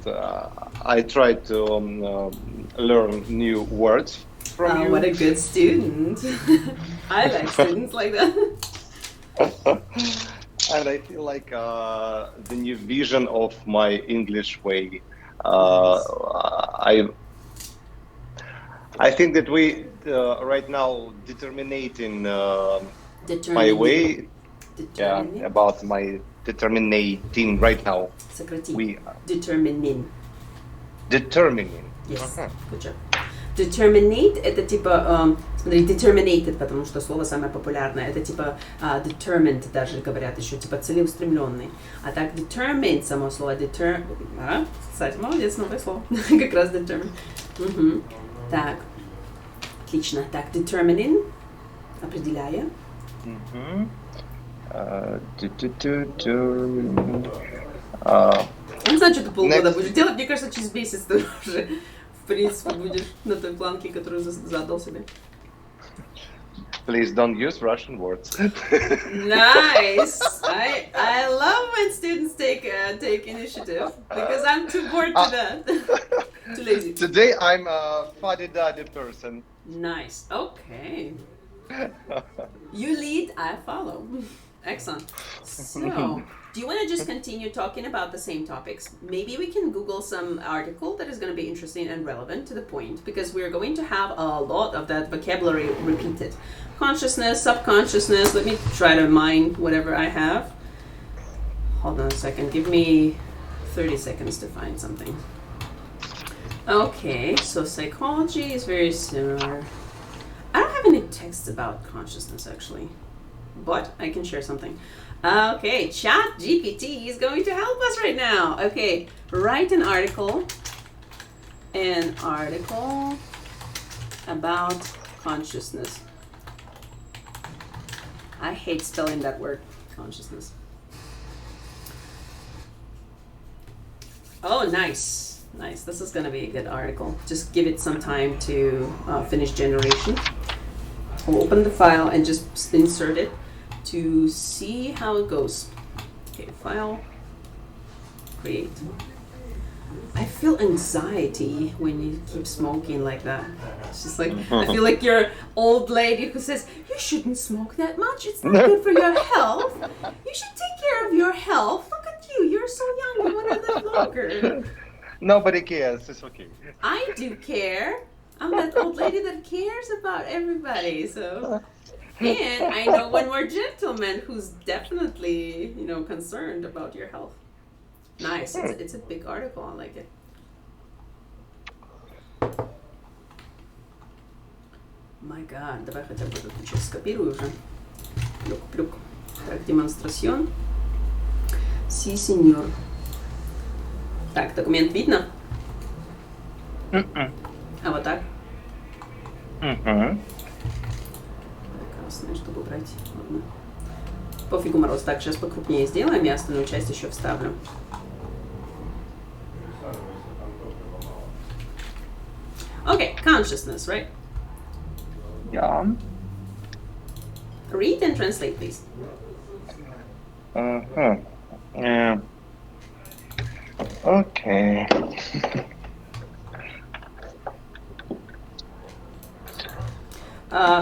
and I try to learn new words from What you. a good student. I like students like that. And I feel like the new vision of my English way. Uh, Nice. I I think that we right now determinating my Determining. way. Yeah, Determining. about my determinating right now. Сократи. We Determining. determining. Yes. Uh-huh. Good job. Determinate это типа, смотри, determinated, потому что слово самое популярное. Это типа determined даже говорят еще, типа целеустремленный. А так determined, само слово кстати, молодец, новое слово. Как раз determined. Угу. Так, отлично. Так, determining, определяя. Mm-hmm. Не знаю, что ты полгода Next. будешь делать. Мне кажется, через месяц ты уже, в принципе, будешь на той планке, которую задал себе. Please don't use Russian words. Nice. I love when students take initiative because I'm too bored to that. Too lazy. Today I'm a fuddy-duddy person. Nice. Okay. You lead, I follow. Excellent. So, do you want to just continue talking about the same topics? Maybe we can Google some article that is going to be interesting and relevant to the point, because we're going to have a lot of that vocabulary repeated. Consciousness, subconsciousness. Let me try to mine whatever I have. Hold on a second. Give me 30 seconds to find something. Okay, so psychology is very similar. I don't have any texts about consciousness actually, but I can share something. Okay, Chat GPT is going to help us right now. Okay, write an article about consciousness. I hate spelling that word, consciousness. Oh, nice. Nice. This is going to be a good article. Just give it some time to finish generation. We'll open the file and just insert it to see how it goes. Okay, file, create. I feel anxiety when you keep smoking like that. It's just like, I feel like you're an old lady who says, you shouldn't smoke that much. It's not good for your health. You should take care of your health. Look at you. You're so young. You want to live longer. Nobody cares. It's okay. I do care. I'm that old lady that cares about everybody. So, and I know one more gentleman who's definitely, concerned about your health. Nice. It's a big article. I like it. My God. Давай хотя бы тут сейчас скопирую уже. Плюк. Так, демонстрацион. Си, сеньор. Так, документ видно? А вот так? Красное, чтобы убрать. Ладно. Пофигу, Мороз. Так, сейчас покрупнее сделаем, и остальную часть еще вставлю. Okay, consciousness, right? Yeah. Read and translate, please. Yeah. Okay.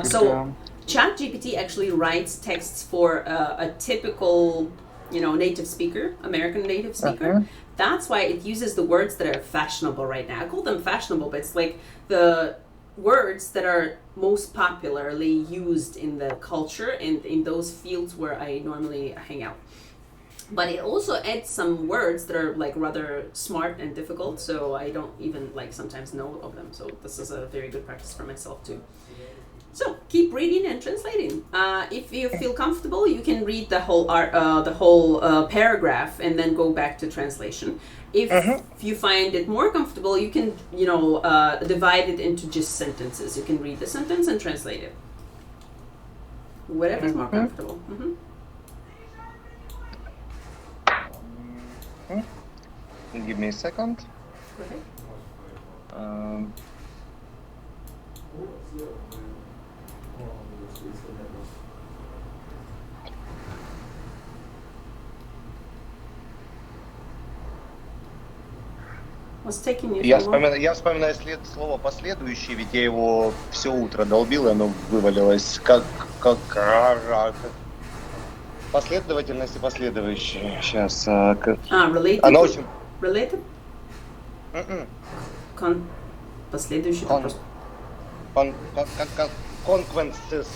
So ChatGPT actually writes texts for a typical, native speaker, American native speaker. That's why it uses the words that are fashionable right now. I call them fashionable, but it's like the words that are most popularly used in the culture and in those fields where I normally hang out. But it also adds some words that are like rather smart and difficult, so I don't even sometimes know of them. So this is a very good practice for myself too. So keep reading and translating. If you feel comfortable, you can read the whole paragraph and then go back to translation. If you find it more comfortable, you can divide it into just sentences. You can read the sentence and translate it. Whatever's more comfortable. Give me a second. Okay. What's taking you so long? Я вспоминаю слово «последующий», ведь я его все утро долбил, и оно вывалилось как последовательность и последующие. Сейчас. Related? Оно очень... Related? Последующий это просто... Consequences.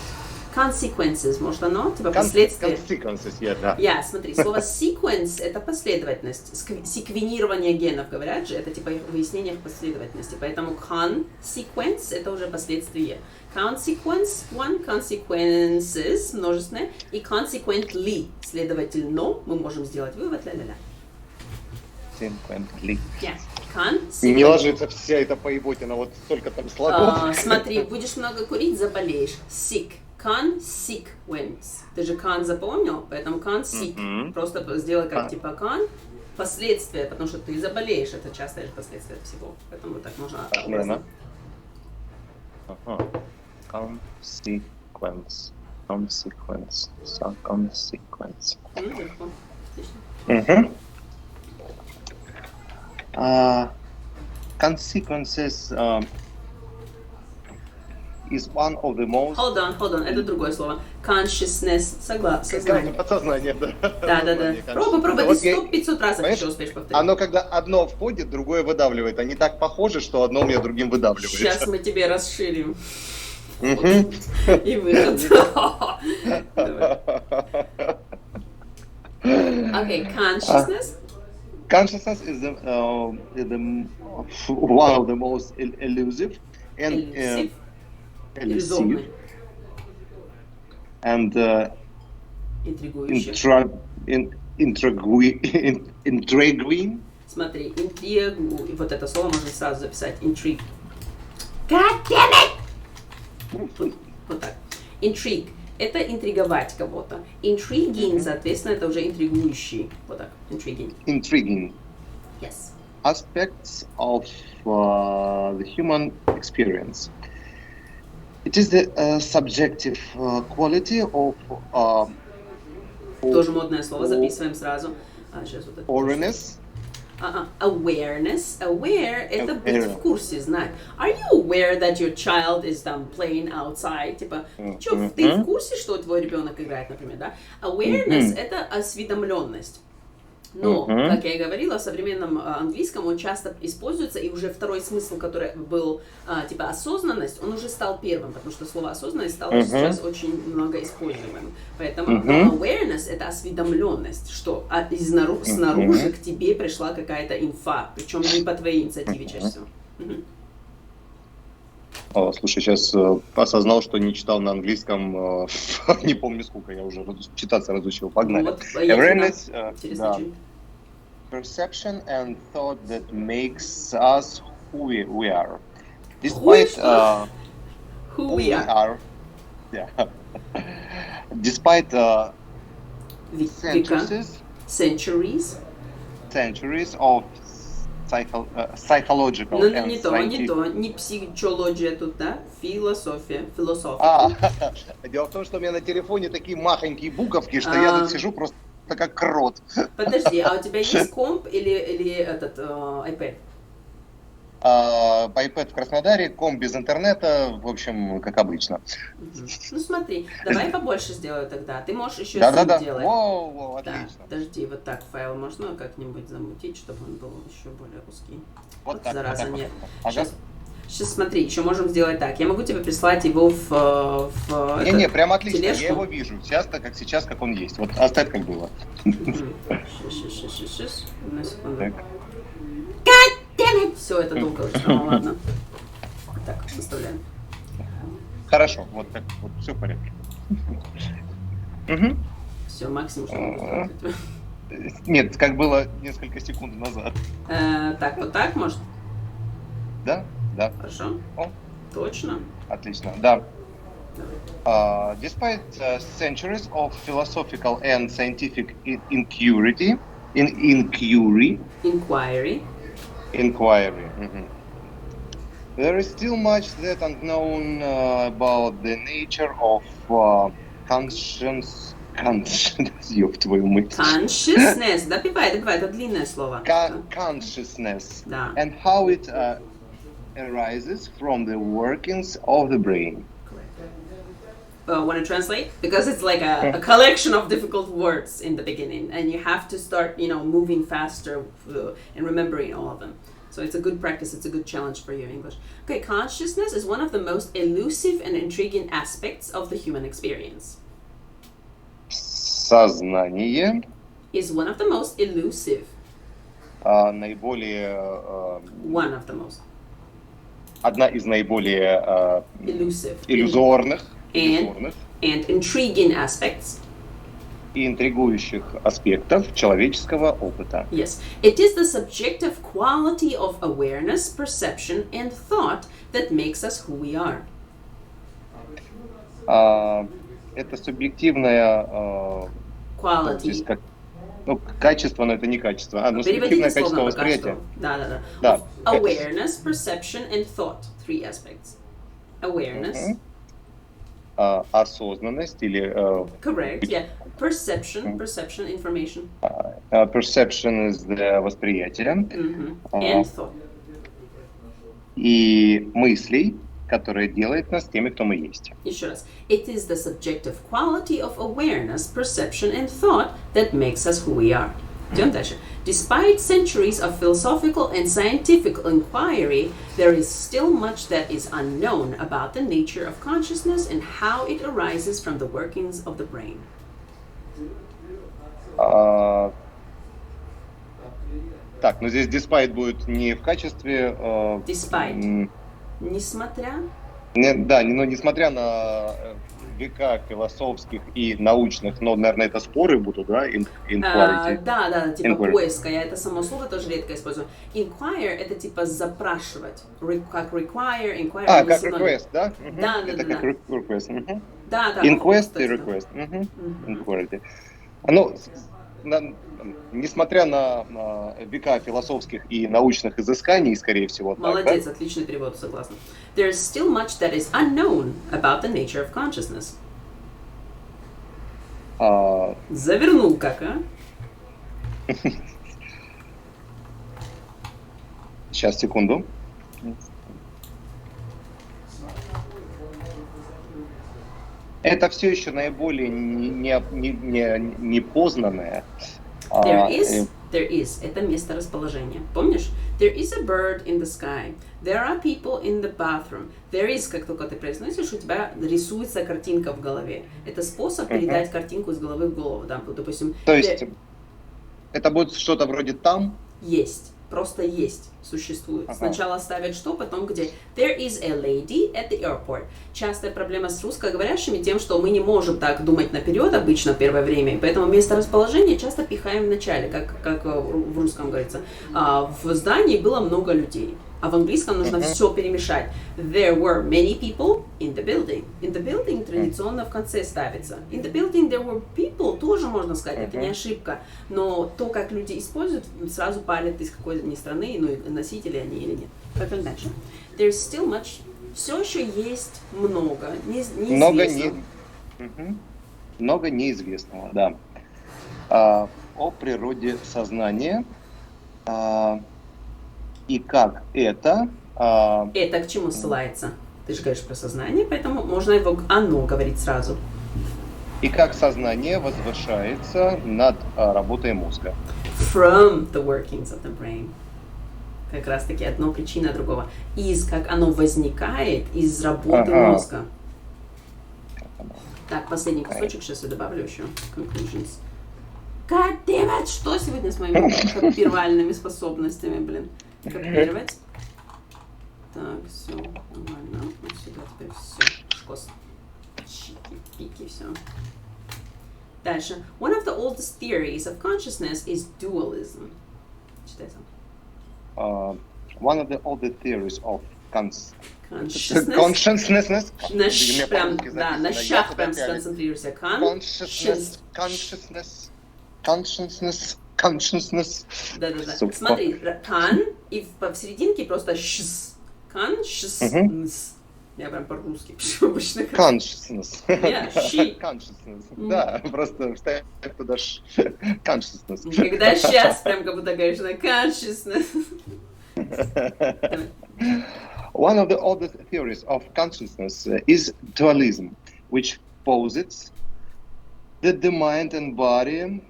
Consequences, может оно? Типа последствия? Consequences, да. Я, смотри, слово sequence это последовательность. Секвенирование генов, говорят же, это типа выяснение последовательности. Поэтому consequence это уже последствие. Consequence, one, consequences, множественное, и consequently, следовательно, мы можем сделать вывод, ля-ля-ля. Consequently. Yeah. Не ложится вся эта поеботина, вот столько там слогов. Смотри, будешь много курить, заболеешь. Sick. Consequence. Ты же con запомнил, поэтому conseq. Просто сделай как типа con. Последствия, потому что ты заболеешь, это частое же последствие всего. Поэтому так можно... Consequence. Consequence. Consequences is one of the most... Hold on, это другое слово. Consciousness, сознание. Подсознание, да. Да. Пробуй, ты 500 раз еще успеешь повторить. Оно когда одно входит, другое выдавливает. Они так похожи, что одно у меня другим выдавливает. Сейчас мы тебе расширим. И выход. Окей, consciousness. Consciousness is one of the most elusive and intriguing. Смотри, интригу, и вот это слово можно сразу записать. Intrigue. God damn it! Вот так. Intrigue. Это интриговать кого-то. Intriguing, соответственно, это уже интригующий. Вот так. Intriguing. Intriguing. Yes. Aspects of the human experience. It is the subjective quality of тоже модное слово, записываем сразу. Сейчас вот это. Awareness. Awareness. Aware — это быть в курсе, знать. Are you aware that your child is playing outside? Типа, ты в курсе, что твой ребенок играет, например, да? Awareness — это осведомленность. Но, как я и говорила, в современном английском он часто используется, и уже второй смысл, который был типа осознанность, он уже стал первым, потому что слово осознанность стало сейчас очень много используемым. Поэтому awareness — это осведомленность, что снаружи к тебе пришла какая-то инфа, причем не по твоей инициативе чаще всего. Слушай, сейчас осознал, что не читал на английском, не помню сколько, я уже читаться разучил, погнали. Вот, Awareness, да. Perception and thought that makes us who we are. Despite who we are. Yeah. Despite centuries of psychological and не то, не психология тут, да? Философия. Дело в том, что у меня на телефоне такие махонькие буковки, что я тут сижу просто как крот. Подожди, а у тебя есть комп или этот iPad? iPad в Краснодаре, комп без интернета, в общем, как обычно. Ну смотри, давай побольше сделаю тогда. Ты можешь еще да. делать. Воу, отлично. Да, подожди, вот так файл можно как-нибудь замутить, чтобы он был еще более узкий. Вот так, зараза, вот так, нет. Ага. Сейчас смотри, еще можем сделать так. Я могу тебе прислать его в Не, прям отлично, тележку. Я его вижу. Сейчас, как он есть. Вот оставь, как было. Сейчас. На секунду. Так. Все, это долго очень. Ну ладно. Так, составляем. Хорошо, вот так, вот все в порядке. Все, максимум, что могу сделать. Нет, как было несколько секунд назад. Так, вот так, может? Да. Хорошо. Точно? Отлично, да. Despite centuries of philosophical and scientific inquiry. There is still much that unknown about the nature of Ёб твою мать. Consciousness. Допивай, это длинное слово. Consciousness. Да. And how it arises from the workings of the brain. Want to translate? Because it's like a collection of difficult words in the beginning, and you have to start, moving faster and remembering all of them. So it's a good practice, it's a good challenge for your English. Okay, consciousness is one of the most elusive and intriguing aspects of the human experience. Сознание. Is one of the most elusive. Наиболее... One of the most. Одна из наиболее иллюзорных and intriguing aspects. И интригующих аспектов человеческого опыта. Yes, it is the subjective quality of awareness, perception, and thought that makes us who we are. Это субъективное quality. Качество, но это не качество. Субъективное качество восприятия. Да. Awareness, perception, and thought. Three aspects. Awareness. Осознанность или... Correct, yeah. Perception, information. Perception is восприятие. And thought. И мыслей, которые делают нас теми, кто мы есть. Еще раз. It is the subjective quality of awareness, perception, and thought that makes us who we are. Идем дальше. Despite centuries of philosophical and scientific inquiry, there is still much that is unknown about the nature of consciousness and how it arises from the workings of the brain. Так, но здесь despite будет не в качестве... Despite. Несмотря? Несмотря на века философских и научных, но, наверное, это споры будут, да? Inquiry. Да, типа поиска. Я это само слово тоже редко использую. Inquire — это типа запрашивать. Как require, inquire. Как request, да? Да. Это как request. Да. Inquest и request. Inquiry. Несмотря на века философских и научных изысканий, скорее всего. Молодец, отличный перевод, согласна. There is still much that is unknown about the nature of consciousness. Завернул как, а? Сейчас, секунду. Это все еще наиболее непознанное. There is. Это место расположения. Помнишь? There is a bird in the sky. There are people in the bathroom. There is, как только ты произносишь, у тебя рисуется картинка в голове. Это способ передать картинку из головы в голову. Да, допустим. То есть это будет что-то вроде там? Есть. Просто есть. Существует. Сначала ставят что, потом где. There is a lady at the airport. Частая проблема с русскоговорящими тем, что мы не можем так думать наперед обычно первое время, и поэтому место расположения часто пихаем в начале, как в русском говорится. В здании было много людей. А в английском нужно все перемешать. There were many people in the building. In the building традиционно в конце ставится. In the building there were people, тоже можно сказать, это не ошибка. Но то, как люди используют, сразу палят из какой ни страны, носители они или нет. Пойдем дальше. There's still much. Все еще есть много неизвестного. Много неизвестного, да. О природе сознания. И как это... Это к чему ссылается? Ты же говоришь про сознание, поэтому можно его оно говорить сразу. И как сознание возвышается над работой мозга. From the workings of the brain. Как раз таки одно причина другого. Из, как оно возникает из работы мозга. Так, последний кусочек сейчас я добавлю еще. Conclusions. God damn it! Что сегодня с моими копировальными способностями, блин? Копировать. Так, все, нормально. Вот сюда теперь все. Шкос. Чики-пики, все. Дальше. One of the oldest theories of consciousness is dualism. Читай сам. One of the oldest theories of consciousness. На щах прям сконцентрируйся. Consciousness. Да. Смотри, кан, и в серединке просто шс. Consciousness. Я прям по-русски пишу обычно. Consciousness. Yeah, she. Consciousness. Да, просто вставь туда consciousness. Когда сейчас прям как будто говоришь на consciousness. One of the oldest theories of consciousness is dualism, which posits that the mind and body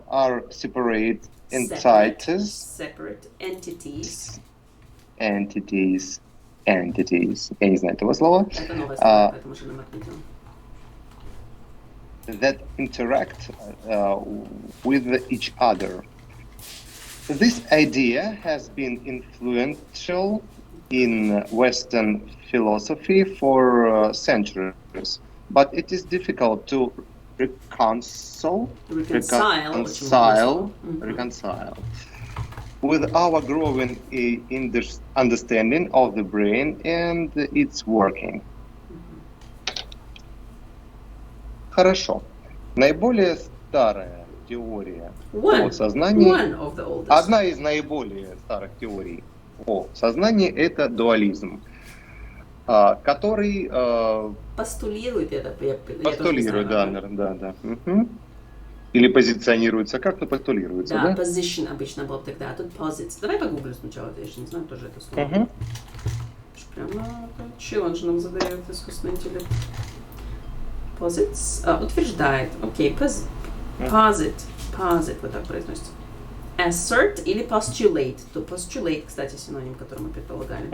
are separate entities. Separate entities. Entities. Я не знаю этого слова. Это новое слово, поэтому же нам отметил. That interact with each other. This idea has been influential in Western philosophy for centuries, but it is difficult to reconcile with our growing understanding of the brain and its working. Хорошо. Наиболее старая теория о сознании, одна из наиболее старых теорий о сознании, это дуализм, который постулирует это. Постулирует, да. Угу. Или позиционируется как-то, постулируется, да? Да, position обычно был тогда, а тут posits. Давай погуглю сначала, я еще не знаю тоже это слово. Прямо челлендж нам задает искусственный интеллект. Posits, утверждает, окей, posit, вот так произносится. Assert или postulate. То postulate, кстати, синоним, который мы предполагали.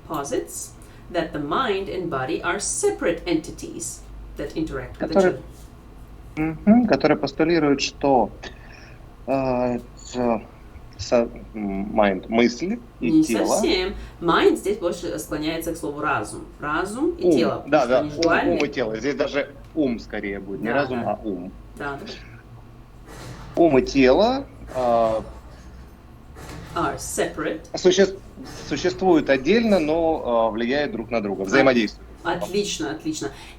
Posits that the mind and body are separate entities that interact with each other. Который постулирует, что mind, мысли и не тело. Не совсем. Mind здесь больше склоняется к слову разум. Разум и тело. Да, ум и тело. Здесь даже ум скорее будет. Не разум, а ум. Да. Ум и тело are separate. Существуют отдельно, но влияют друг на друга, взаимодействуют. Отлично.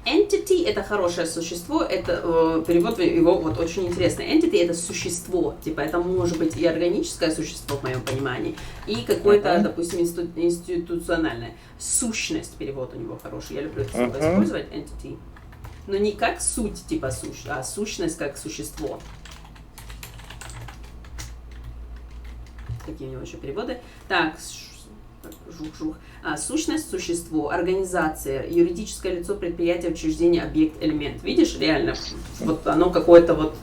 Entity — это хорошее существо, это перевод его вот очень интересный. Entity — это существо, типа это может быть и органическое существо в моем понимании, и какое-то, допустим, институциональное. Сущность — перевод у него хороший, я люблю это слово использовать, entity. Но не как суть, типа а сущность как существо. Какие у него еще переводы? Так, жух. Сущность, существо, организация, юридическое лицо, предприятие, учреждение, объект, элемент. Видишь, реально, вот оно какое-то вот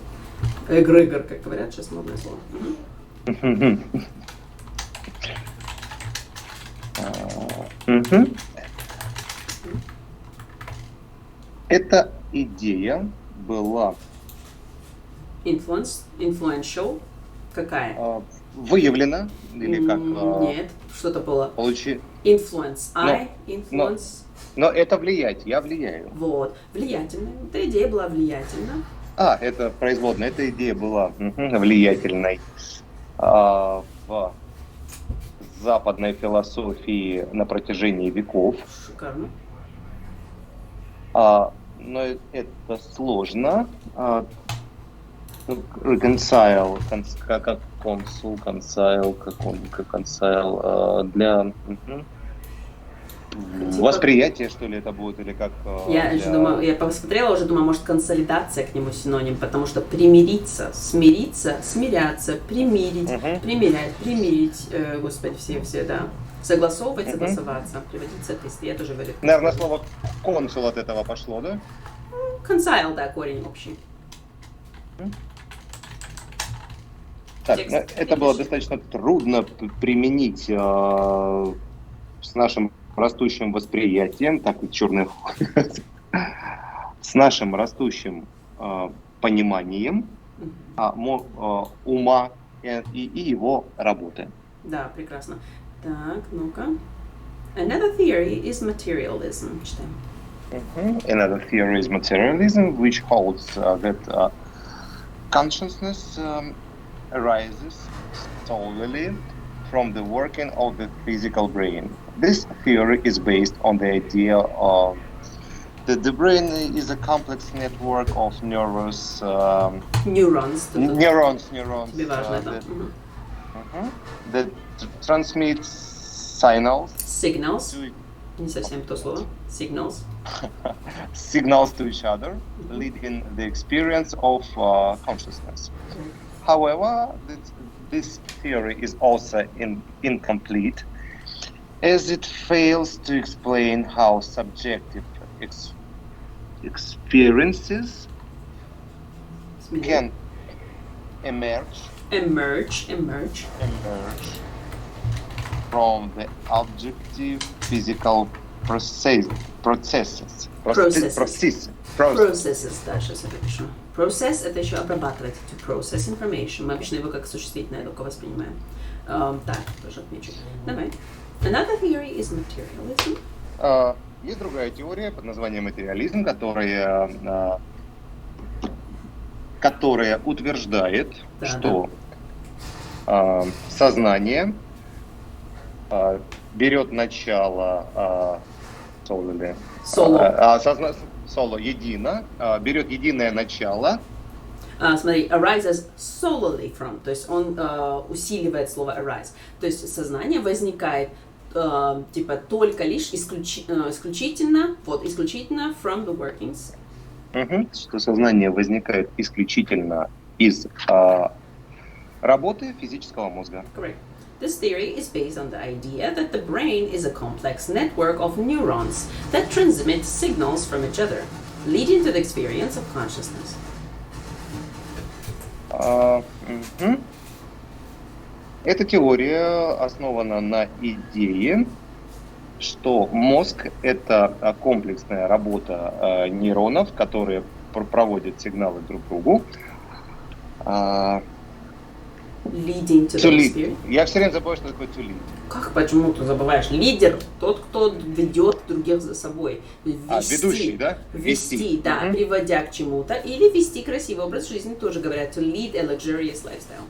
эгрегор, как говорят, сейчас модное слово. Эта идея была influential. Какая? Выявлена или как? Нет, что-то было. Influence. Influence. Но это влиять, я влияю. Вот, влиятельная. Эта идея была влиятельна. Это производная. Эта идея была влиятельной в западной философии на протяжении веков. Шикарно. Но это сложно. Reconcile, как консул, для восприятия, что ли, это будет, или как? Я посмотрела, уже думаю, может, консолидация к нему синоним, потому что примириться, смириться, смиряться, примирить, примирять, примирить, господи, все, да. Согласовывать, согласоваться, приводить в соответствие, я тоже говорю. Наверное, слово консул от этого пошло, да? Reconcile, да, корень общий. Так, это было достаточно трудно применить с нашим растущим восприятием, так и черный с нашим растущим пониманием ума и его работы. Да, прекрасно. Так, ну-ка. Another theory is materialism. Читаем. Another theory is materialism, which holds that consciousness arises solely from the working of the physical brain. This theory is based on the idea of that the brain is a complex network of neurons that transmits Signals. Не совсем то слово. Signals. Signals to each other, leading the experience of consciousness. However, this theory is also incomplete, as it fails to explain how subjective experiences can emerge from the objective physical processes. Processes, да, сейчас я напишу. Process — это еще обрабатывать, to process information. Мы обычно его как существительное только воспринимаем. Так, тоже отмечу. Давай. Another theory is materialism. Есть другая теория под названием материализм, которая утверждает, что сознание берет начало берет единое начало. Смотри, arises solely from, то есть он усиливает слово arise. То есть сознание возникает типа только лишь исключительно from the workings. Что сознание возникает исключительно из работы физического мозга. Correct. This theory is based on the idea that the brain is a complex network of neurons that transmit signals from each other, leading to the experience of consciousness. Эта теория основана на идее, что мозг — это комплексная работа нейронов, которые проводят сигналы друг другу. Leading to the experience. Я все время забываю, что такое to lead. Как, почему ты забываешь? Лидер — тот, кто ведет других за собой. Ведущий, да? Вести, да, приводя к чему-то. Или вести красивый образ жизни, тоже говорят, to lead a luxurious lifestyle.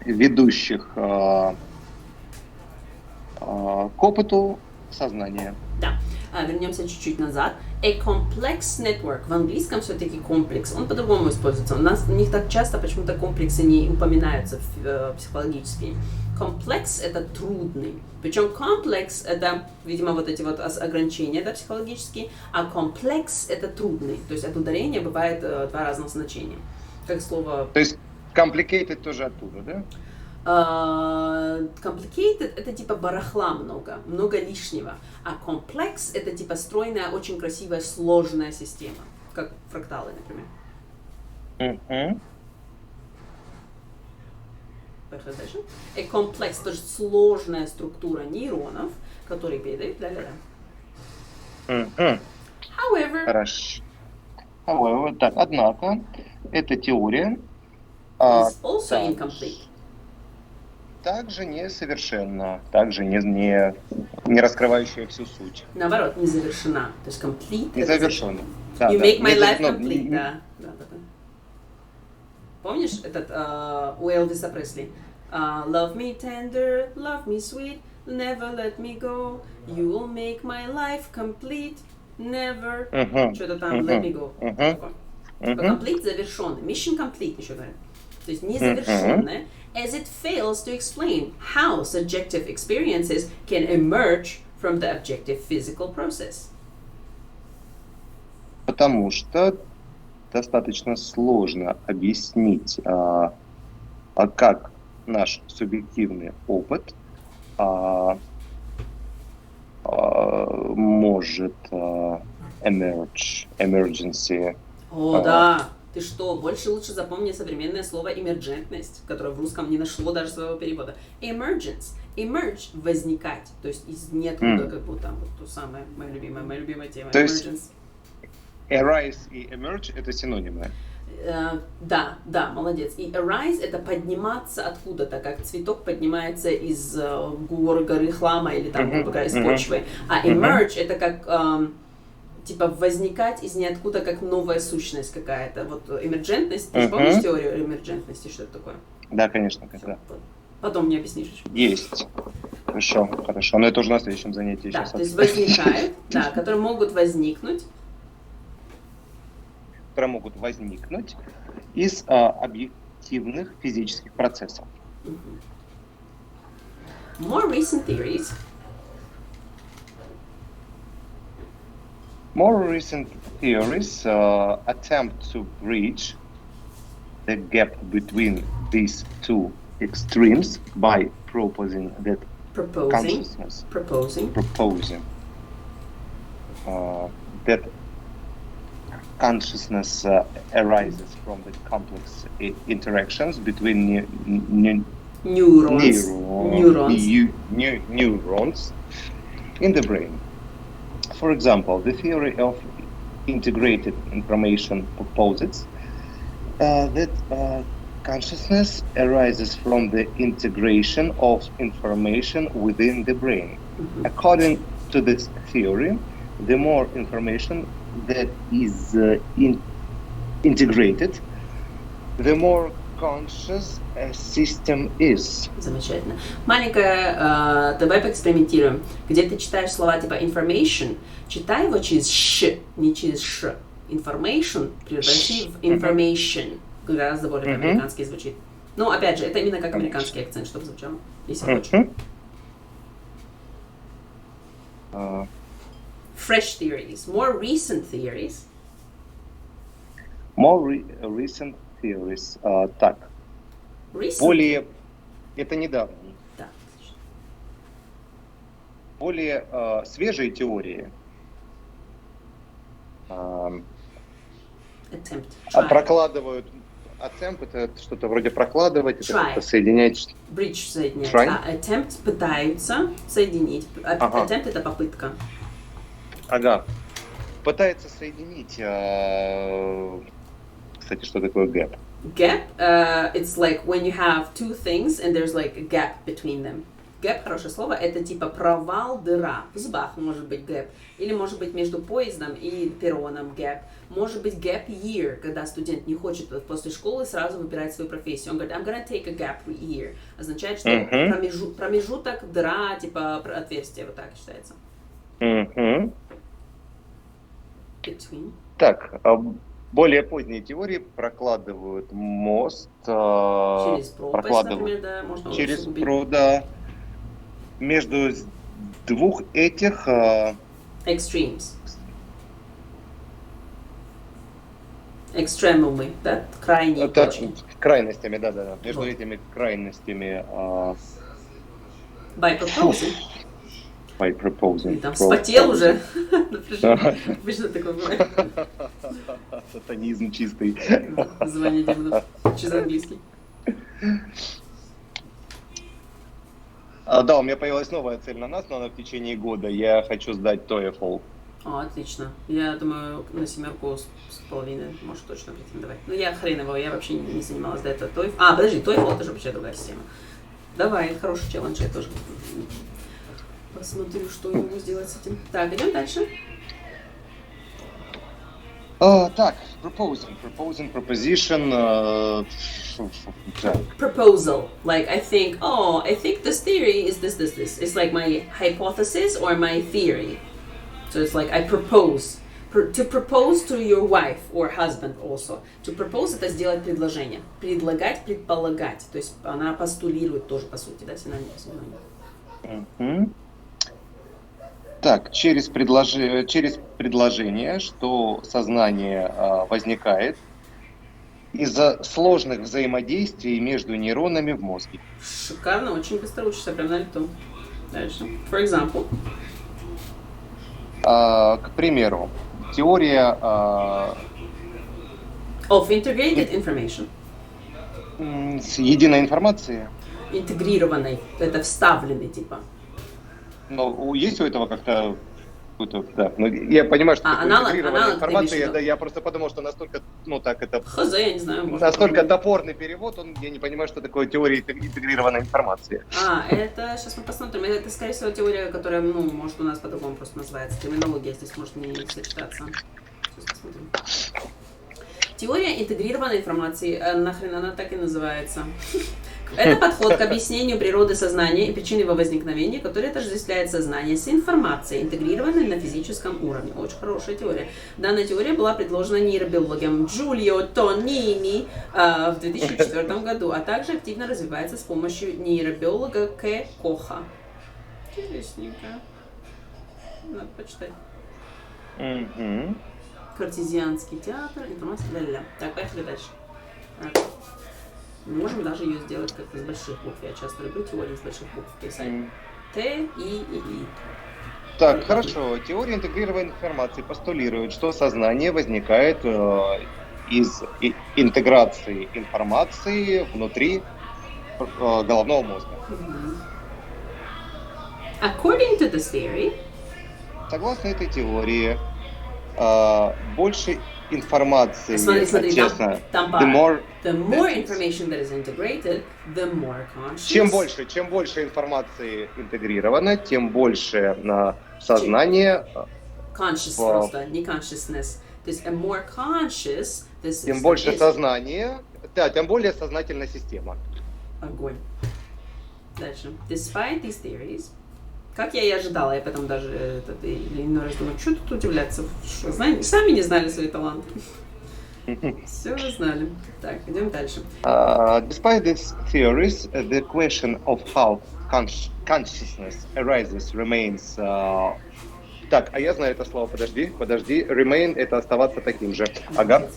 Ведущих к опыту сознания. Да. Вернемся чуть-чуть назад. A complex network. В английском все-таки комплекс. Он по-другому используется. У них так часто почему-то комплексы не упоминаются психологически. Комплекс — это трудный. Причем комплекс — это, видимо, вот эти вот ограничения, да, психологические, а комплекс — это трудный. То есть от ударения бывает два разных значения. Как слово... То есть complicated тоже оттуда, да? Complicated — это типа барахла много лишнего, а complex — это типа стройная, очень красивая, сложная система, как фракталы, например. Дальше. A complex — тоже сложная структура нейронов, которые передают However, хорошо. Так, однако, эта теория is also incomplete. Также несовершенна, также не раскрывающая всю суть. Наоборот, не завершена. То есть complete. Не завершена. You make my life complete, да. Помнишь этот у Элвиса Пресли? Love me tender, love me sweet, never let me go. You will make my life complete, never. Что-то там, let me go. Complete завершенный. Mission complete еще говорят. То есть незавершенное, as it fails to explain how subjective experiences can emerge from the objective physical process. Потому что достаточно сложно объяснить, как наш субъективный опыт может emergency. Да. Ты что, лучше запомни современное слово эмерджентность, которое в русском не нашло даже своего перевода. Emergence. Emerge — возникать. То есть из ниоткуда, как будто вот то самое, моя любимая тема. То есть arise и emerge — это синонимы. Да, молодец. И arise — это подниматься откуда-то, как цветок поднимается из горы хлама или там, грубо говоря, из почвы. А emerge — это как... типа возникать из ниоткуда как новая сущность какая-то. Вот эмерджентность, ты же помнишь теорию эмерджентности, что это такое? Да, конечно. Да. Потом мне объяснишь еще. Есть. Хорошо. Но это уже на следующем занятии. Да, то есть возникают, да, которые могут возникнуть из объективных физических процессов. More recent theories. More recent theories attempt to bridge the gap between these two extremes by proposing that consciousness, that consciousness arises from the complex interactions between neurons in the brain. For example, the theory of integrated information posits that consciousness arises from the integration of information within the brain. Mm-hmm. According to this theory, the more information that is integrated, the more conscious a system is. Замечательно. Маленькая, давай поэкспериментируем. Где ты читаешь слова типа information, читай его через ш, не через ш. Information превращи в information. Гораздо более по-американски звучит. Но, опять же, это именно как американский акцент, чтобы звучало, если хочешь. Fresh theories, more recent theories. More recent theories. Так. Recent. Более... Это недавно. Да. Более свежие теории. Attempt. Прокладывают... Attempt это что-то вроде прокладывать, это как-то соединять. Bridge соединять. А attempt пытаются соединить. Attempt это попытка. Ага. Пытается соединить. Кстати, что такое gap? Gap, it's like when you have two things and there's like a gap between them. Gap, хорошее слово, это типа провал, дыра. В зубах может быть gap. Или может быть между поездом и перроном gap. Может быть gap year, когда студент не хочет после школы сразу выбирать свою профессию. Он говорит, I'm gonna take a gap year. Означает, что промежуток, дыра, типа отверстие, вот так считается. Between. Так, более поздние теории прокладывают мост, через пропасть, например, да, можно через пруда между двух этих extremes. Extremely, да, крайние точки. Крайностями, да. Между этими крайностями. By proposing. By proposing. Ты там вспотел уже. Обычно такое бывает. Сатанизм чистый. Звонить демонов через английский. Да, у меня появилась новая цель на нас, но она в течение года. Я хочу сдать TOEFL. О, отлично. Я думаю, на 7,5, может, точно претендовать. Ну, я хрен его, я вообще не занималась до этого TOEFL. А, подожди, TOEFL это же вообще другая система. Давай, хороший челлендж, я тоже посмотрю, что я могу сделать с этим. Так, идем дальше. Так, proposition. Proposal. Like, I think this theory is this. It's like my hypothesis or my theory. So it's like I propose. To propose to your wife or husband also. To propose это сделать предложение. Предлагать, предполагать. То есть она постулирует тоже, по сути, да, синоним. Так, через предложение, что сознание возникает из-за сложных взаимодействий между нейронами в мозге. Шикарно, очень быстро учишься, прям на лету. Дальше. For example. К примеру, теория... Of integrated information. Единой информации. Интегрированной, это вставленный типа. Но есть у этого как-то... Да. Но я понимаю, что интегрированная информация, я просто подумал, что настолько, Хз, я не знаю, настолько топорный перевод, я не понимаю, что такое теория интегрированной информации. Это, сейчас мы посмотрим, это, скорее всего, теория, которая, может, у нас по-другому просто называется, терминология здесь может не сочетаться. Сейчас посмотрим. Теория интегрированной информации, нахрен она так и называется. К Это подход к объяснению природы сознания и причин его возникновения, который отождествляет сознание с информацией, интегрированной на физическом уровне. Очень хорошая теория. Данная теория была предложена нейробиологом Джулио Тонини в 2004 году, а также активно развивается с помощью нейробиолога К. Коха. Интересненько. Надо почитать. Картезианский театр, информация, ля-ля-ля. Так, поехали дальше. Так. Мы можем даже ее сделать как-то с больших букв. Я часто люблю теории с больших букв писать. Т, И, И. Так, хорошо. Теория интегрированной информации постулирует, что сознание возникает из интеграции информации внутри головного мозга. According to this theory, согласно этой теории, больше информации, смотри, честно, там the more information that is integrated, the more conscious. Чем больше информации интегрировано, тем больше сознание. Conscious просто, не consciousness. То есть, more conscious. Тем больше сознание, да, тем более сознательная система. Огонь. Дальше. Despite these theories, как я и ожидала, я потом даже иной раз думаю, что тут удивляться, что, сами не знали свои таланты. Все знали. Так, идем дальше. Despite these theories, the question of how consciousness arises remains. Так, а я знаю это слово, подожди. Remain — это оставаться таким же. Ага.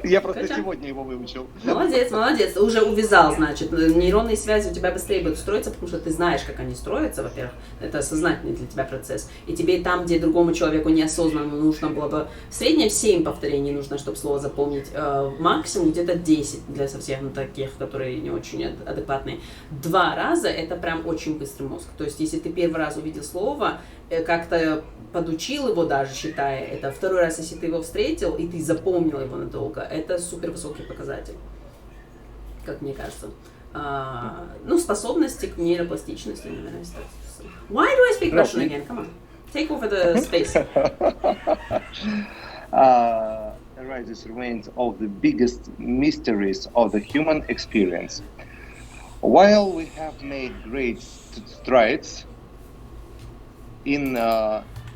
Я просто сегодня его выучил. Молодец, ты уже увязал, значит. Нейронные связи у тебя быстрее будут строиться, потому что ты знаешь, как они строятся, во-первых. Это сознательный для тебя процесс. И тебе там, где другому человеку неосознанно нужно было бы... В среднем 7 повторений нужно, чтобы слово запомнить. Максимум где-то 10 для совсем таких, которые не очень адекватные. 2 раза — это прям очень быстрый мозг. То есть, если ты первый раз увидел слово, как-то подучил его даже, считая это, второй раз, если ты его встретил, и ты запомнил его надолго, это супер высокий показатель, как мне кажется. Способности к нейропластичности, наверное. Why do I speak Russian again? Come on. Take over the space. Arises remains of the biggest mysteries of the human experience. While we have made great strides in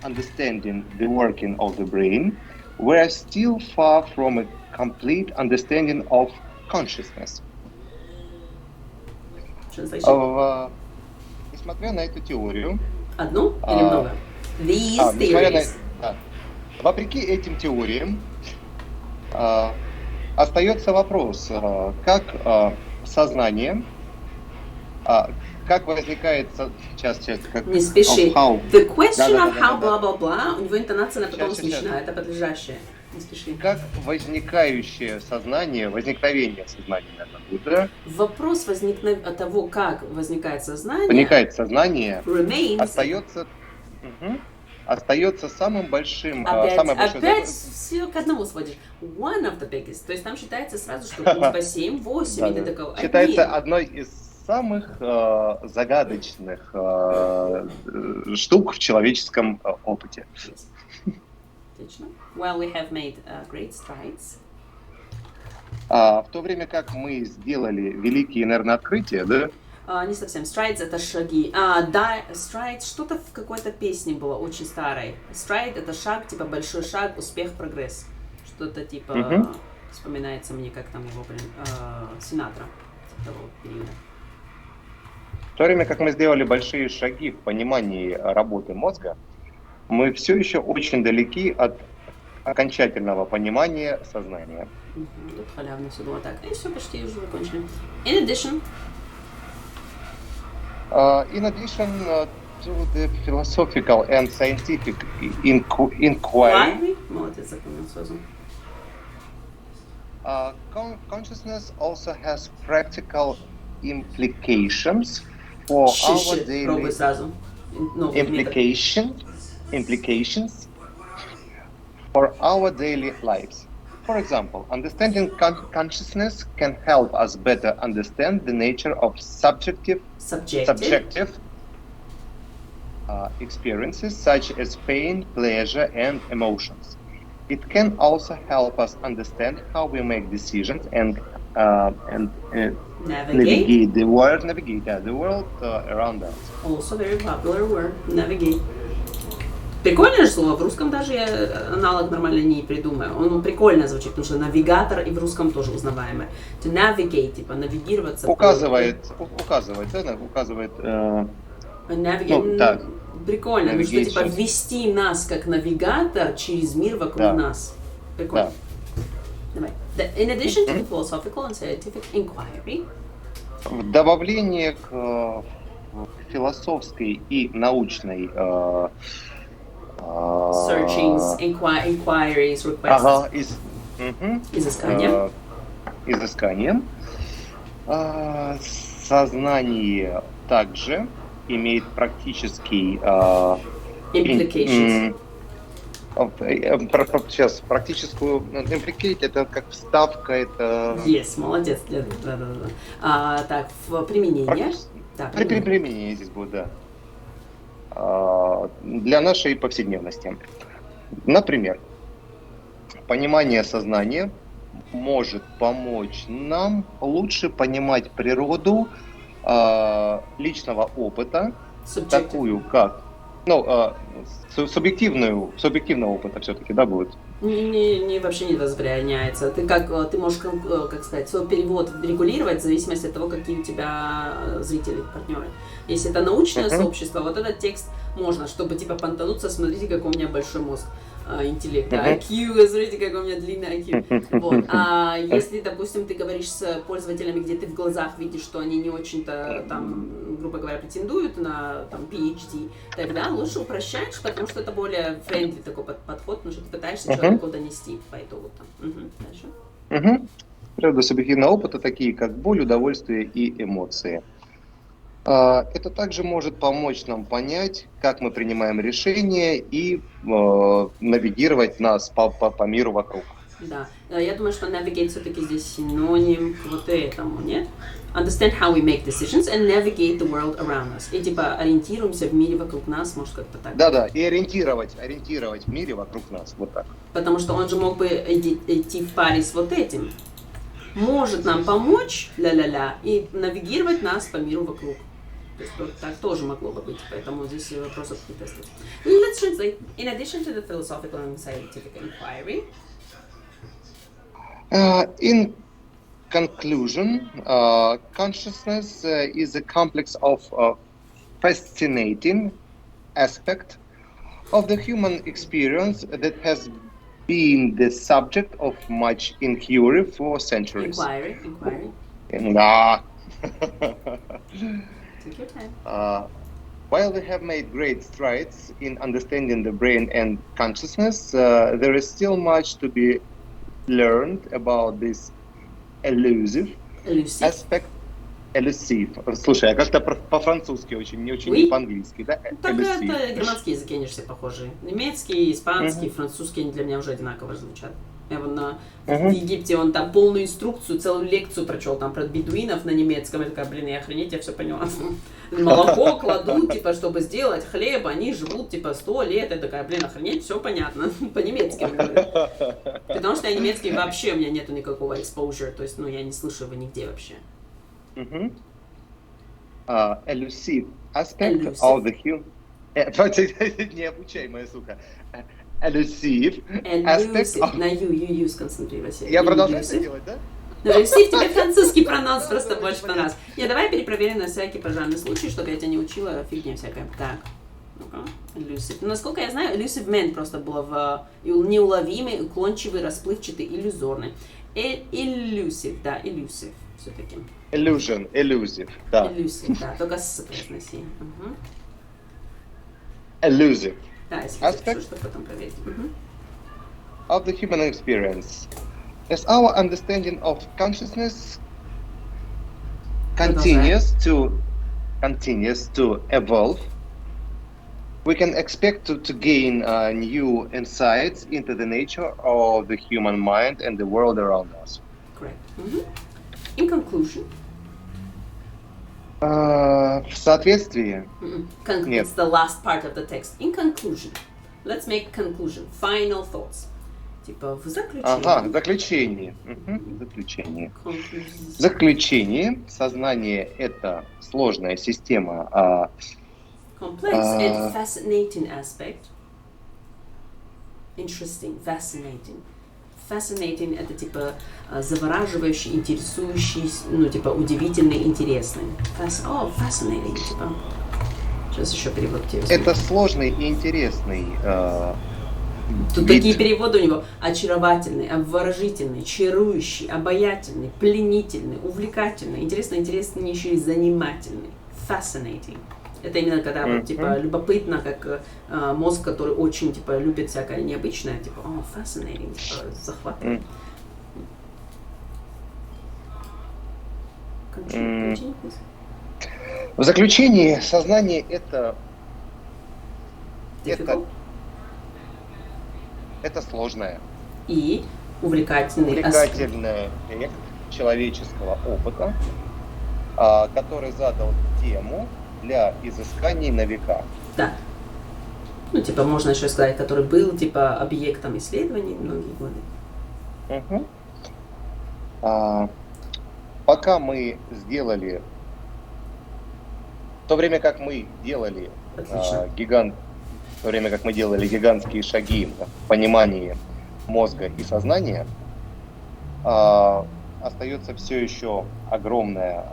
understanding the working of the brain, we are still far from a complete understanding of consciousness. Несмотря на эту теорию... Одну или много? These theories. Вопреки этим теориям, остается вопрос, как сознание... Как возникает сейчас как не спеши. The question of how blah-blah-blah, у него интонация на потом смешная, это подлежащее. Не спеши. Как возникновение сознания, наверное, будет, да? Вопрос того, как возникает сознание, остается самым большим... Опять все к одному сводишь. One of the biggest. То есть там считается сразу, что по 7, 8 или такого. Считается одной из самых загадочных штук в человеческом опыте. Отлично. Well, we have made great strides. В то время как мы сделали великие, наверное, открытия, да? Не совсем. Strides — это шаги. Да, strides что-то в какой-то песне было очень старой. Stride — это шаг, типа большой шаг, успех, прогресс. Что-то типа, вспоминается мне, как там его, Синатра того периода. В то время как мы сделали большие шаги в понимании работы мозга, мы все еще очень далеки от окончательного понимания сознания. Тут халявно все было так. И все, почти уже закончили. In addition, to the philosophical and scientific inquiry, молодец, запомнил сразу. Consciousness also has practical implications for our daily implications for our daily lives. For example, understanding consciousness can help us better understand the nature of subjective experiences such as pain, pleasure, and emotions. It can also help us understand how we make decisions and and Navigate. navigate the world around us. Also very popular word. Navigate. Прикольное же слово. В русском даже я аналог нормально не придумаю. Он прикольно звучит, потому что навигатор и в русском тоже узнаваемый. To navigate, типа навигироваться. Указывает. Так. Прикольно. Ну что, типа ввести нас как навигатор через мир вокруг нас. Прикольно. Давай. In addition to the philosophical and scientific inquiry. В добавление к философской и научной searchings, inquiries, requests. Изысканием. Сознание также имеет практический implications. Сейчас практическую implicate это как вставка, это. Yes, молодец. Да. Так, в применение. Применение здесь будет, да. Для нашей повседневности. Например, понимание сознания может помочь нам лучше понимать природу личного опыта, такую как, субъективного опыта все-таки, да, будет? Вообще не возбраняется. Ты можешь, как сказать, свой перевод регулировать в зависимости от того, какие у тебя зрители, партнеры. Если это научное сообщество, вот этот текст можно, чтобы типа понтануться, смотрите, какой у меня большой мозг, интеллект, IQ, смотрите, какой у меня длинный IQ. Вот. А если, допустим, ты говоришь с пользователями, где ты в глазах видишь, что они не очень-то там, грубо говоря, претендуют на там PhD, тогда лучше упрощаешь, потому что это более friendly такой подход, потому что ты пытаешься человеку донести по итогу там. Дальше. Природа субъективного опыта, такие как боль, удовольствие и эмоции. Это также может помочь нам понять, как мы принимаем решения и навигировать нас по миру вокруг. Да, я думаю, что navigate все-таки здесь синоним к вот этому, нет? Understand how we make decisions and navigate the world around us. И типа ориентируемся в мире вокруг нас, может как-то так. Да, и ориентировать в мире вокруг нас, вот так. Потому что он же мог бы идти в паре с вот этим. Может нам помочь, ля-ля-ля, и навигировать нас по миру вокруг. То есть вот так тоже могло бы быть, поэтому здесь вопрос открытости. Let's translate. In addition to the philosophical and scientific inquiry. In conclusion, consciousness is a complex of fascinating aspect of the human experience that has been the subject of much inquiry for centuries. Inquiry. Take your time. While we have made great strides in understanding the brain and consciousness, there is still much to be learned about this elusive aspect. Elusive. Слушай, а как-то по-французски очень, не очень по-английски, да? Так это германские языки, они же все похожи. Немецкий, испанский, французский, они для меня уже одинаково звучат. Я вон в Египте, он там полную инструкцию, целую лекцию прочел там про бедуинов на немецком. Я такая, я охренеть, я все поняла. Молоко кладут, типа, чтобы сделать хлеб, они живут, типа, 100 лет. Я такая, охренеть, все понятно. По-немецки говорю. Потому что я немецкий вообще, у меня нету никакого exposure, то есть, я не слышу его нигде вообще. Elusive aspect of the human... Необучаемая, сука. Elusive aspect of... На you сконцентрируйся. Я продолжаю это делать, да? Elusive, тебе французский прононс просто больше понравился. Давай перепроверим на всякий пожарный случай, чтобы я тебя не учила фигня всякая. Так, ну-ка, elusive. Насколько я знаю, elusive meant просто было в неуловимый, уклончивый, расплывчатый, иллюзорный. Elusive, да, elusive все-таки. Elusive, да. Elusive, да, только с произноси. Elusive. Да, если запишу, чтобы потом проверить. Of the human experience. As our understanding of consciousness continues to evolve, we can expect to gain new insights into the nature of the human mind and the world around us. Correct. In conclusion. В соответствии. It's the last part of the text. In conclusion. Let's make conclusion. Final thoughts. Типа в заключении. Ага, заключение. Заключение. Conclusion. В заключении сознание – это сложная система. Complex and fascinating aspect. Interesting, fascinating. Fascinating это типа завораживающий, интересующий, ну типа удивительный, интересный. Fascinating, типа. Сейчас еще перевод тебе. Это сложный и интересный. Тут такие переводы у него: очаровательный, обворожительный, чарующий, обаятельный, пленительный, увлекательный, интереснейший, занимательный. Fascinating. Это именно когда вот типа любопытно, как мозг, который очень типа любит всякое необычное, типа fascinating, типа захватывает. В заключении сознание это сложное и увлекательный эффект человеческого опыта, который задал тему для изысканий на века. Да. Ну, типа, можно еще сказать, который был, типа, объектом исследований многие годы. Пока мы сделали, в то время как мы делали гигантские шаги в понимании мозга и сознания, остается все еще огромное,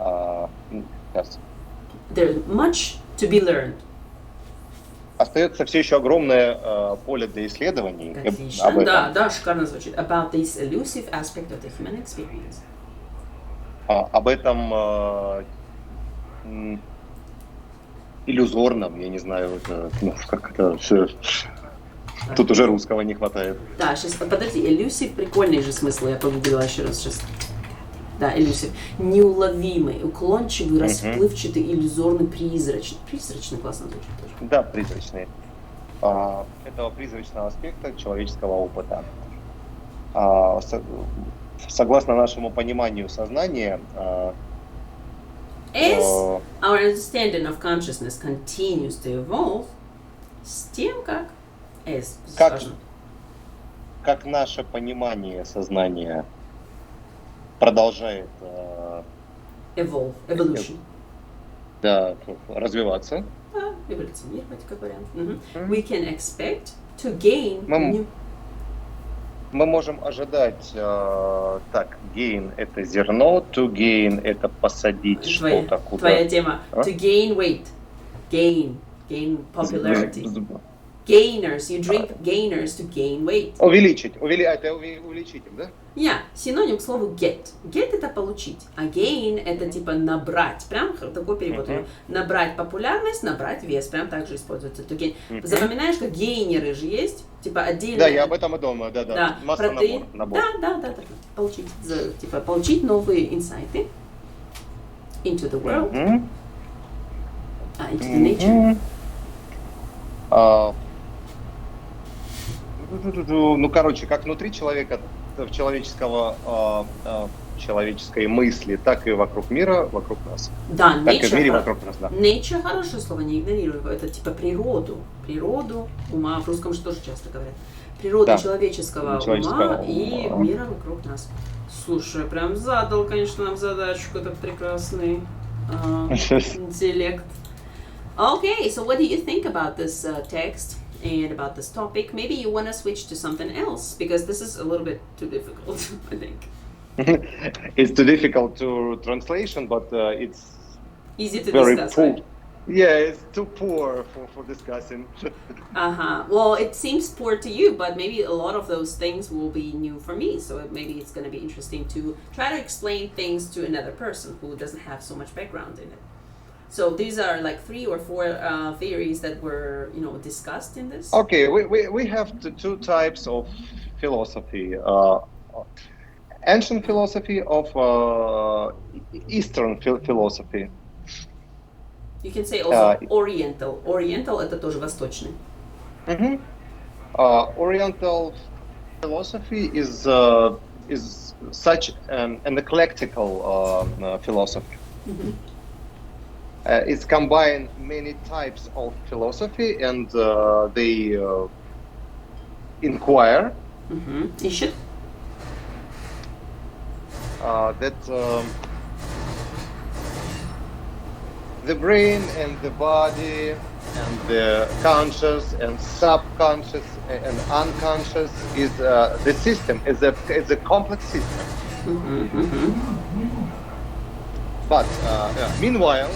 There's much to be learned. Остается все еще огромное поле для исследований. Отлично. Да, шикарно звучит. About this elusive aspect of the human experience. Об этом иллюзорном, я не знаю, как это все. Тут уже русского не хватает. Да, сейчас, подожди, elusive прикольный же смысл, я погуглила еще раз сейчас. Да, elusive. Неуловимый, уклончивый, расплывчатый, иллюзорный, призрачный. Призрачный классно звучит тоже. Да, призрачный. Этого призрачного аспекта человеческого опыта. Согласно нашему пониманию сознания, as our understanding of consciousness continues to evolve, с тем как наше понимание сознания продолжает evolution. Да, развиваться. Эволюционировать, как вариант. We can expect to gain new. Мы можем ожидать, gain это зерно, to gain это посадить что-то куда-то. Твоя тема. To gain weight. Gain popularity. Gainers, you drink gainers to gain weight. Это увеличитель, да? Yeah, синоним к слову get. Get это получить, а gain это типа набрать. Прям такой перевод. Набрать популярность, набрать вес. Прям так же используется. To gain. Запоминаешь, как гейнеры же есть? Типа отдельно. Да, я об этом и думаю, да. Масса набор. Да. Получить новые инсайты into the world, into the nature. Как внутри человека, человеческой мысли, так и вокруг мира, вокруг нас. Да, так и в мире вокруг нас, да. Nature хорошее слово, не игнорирую его. Это типа природу ума, в русском же тоже часто говорят. Природу человеческого ума и мира вокруг нас. Слушай, прям задал, конечно, нам задачку этот прекрасный интеллект. Okay, so what do you think about this text and about this topic? Maybe you want to switch to something else because this is a little bit too difficult, I think. It's too difficult to translation, but it's easy to very discuss. Poor. Right? Yeah, it's too poor for discussing. Well, it seems poor to you, but maybe a lot of those things will be new for me. So maybe it's going to be interesting to try to explain things to another person who doesn't have so much background in it. So these are like 3 or 4 theories that were, discussed in this. Okay, we have two types of philosophy. Ancient philosophy of Eastern philosophy. You can say also Oriental. Oriental это тоже восточный. Oriental philosophy is such an eclectical philosophy. It's combined many types of philosophy, and they inquire Ищет. That the brain and the body and the conscious and subconscious and unconscious is the system is a complex system. But meanwhile,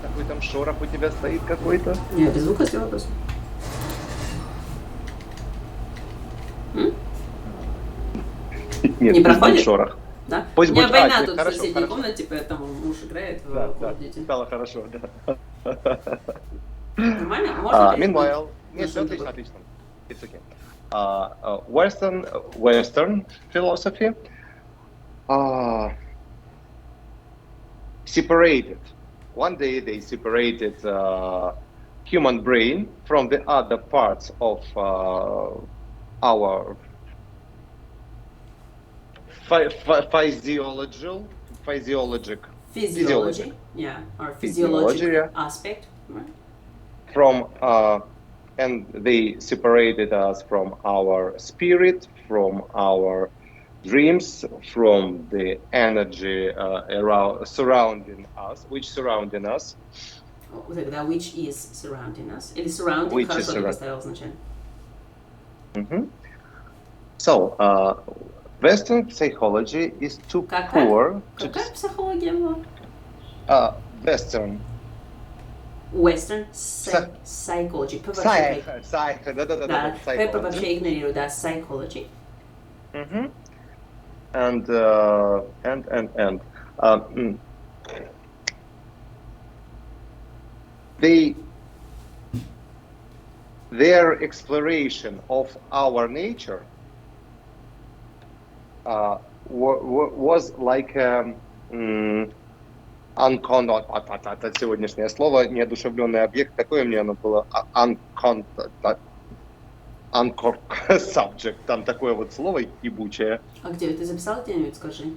какой там шорох у тебя стоит какой-то? Я без звука сделала просто. Нет, не проходит? Шорох. Да? Пусть у меня будет... война тут в хорошо, соседней хорошо. комнате, поэтому муж играет в Да, Call of Duty. стало хорошо, да. Нормально? Можно Meanwhile, нет, все отлично, отлично. It's okay. Western philosophy separated. One day they separated human brain from the other parts of our physiologic, yeah, or physiological aspect, right? From and they separated us from our spirit, from our dreams, from the energy around surrounding us, which surrounding us. Тогда which is surrounding us? Или surrounding хорошо ты поставил изначально. So, Western psychology is too poor. Какая психология была? Western psychology. Да. Пеппа вообще игнорирует, да, psychology. And their exploration of our nature was like это сегодняшнее слово, неодушевленный объект, такое мне оно было, anchor subject, там такое вот слово ебучее. А где ты записал где-нибудь, скажи?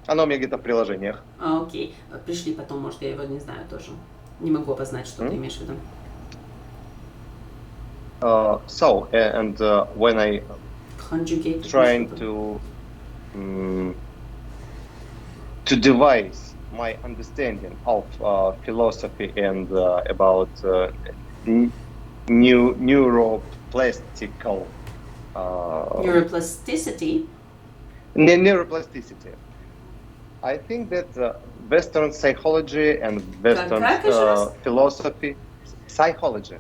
Оно у меня где-то в приложениях. Окей, пришли потом, может, я его не знаю тоже. Не могу опознать, что ты имеешь в виду. So, and when I trying to devise my understanding of philosophy and about neuroplasticity. Neuroplasticity. I think that Western psychology and Western philosophy. Psychology,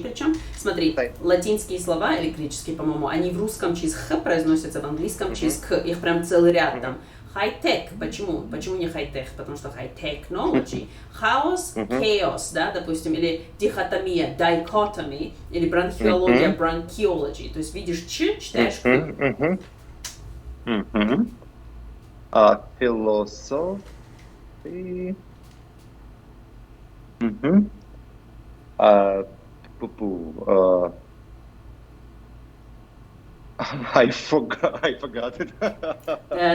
причем, смотри, латинские слова или греческие, по-моему, они в русском через х произносятся, в английском через к, их прям целый ряд там. High-tech, почему? Почему не high-tech? Потому что high-technology. Хаос, chaos, да, допустим, или дихотомия, dichotomy, или бронхиология, bronchiology. То есть видишь ч, читаешь к. Philosophy. I forgot it.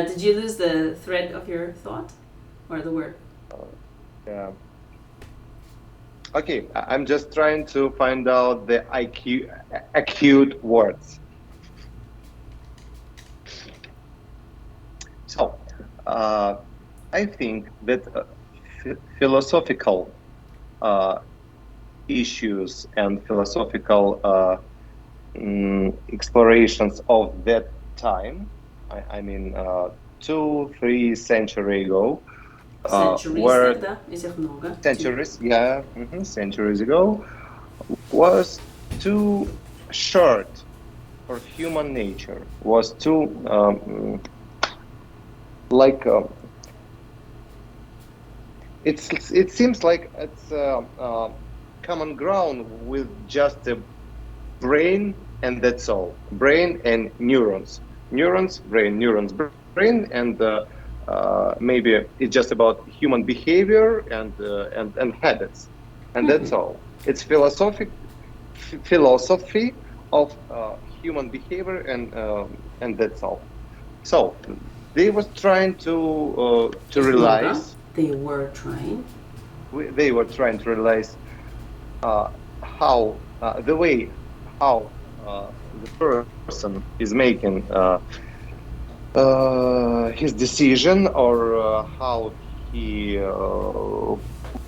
Did you lose the thread of your thought or the word? Yeah. Okay, I'm just trying to find out the acute words. So, I think that philosophical issues and philosophical explorations of that time, I mean 2-3 centuries ago, centuries ago, was too short for human nature, was too it seems like it's common ground with just a brain and that's all. Brain and neurons. Brain, and maybe it's just about human behavior and habits, and that's all. It's philosophy of human behavior and that's all. So they were trying to realize. They were trying to realize how the way how the person is making his decision, or how he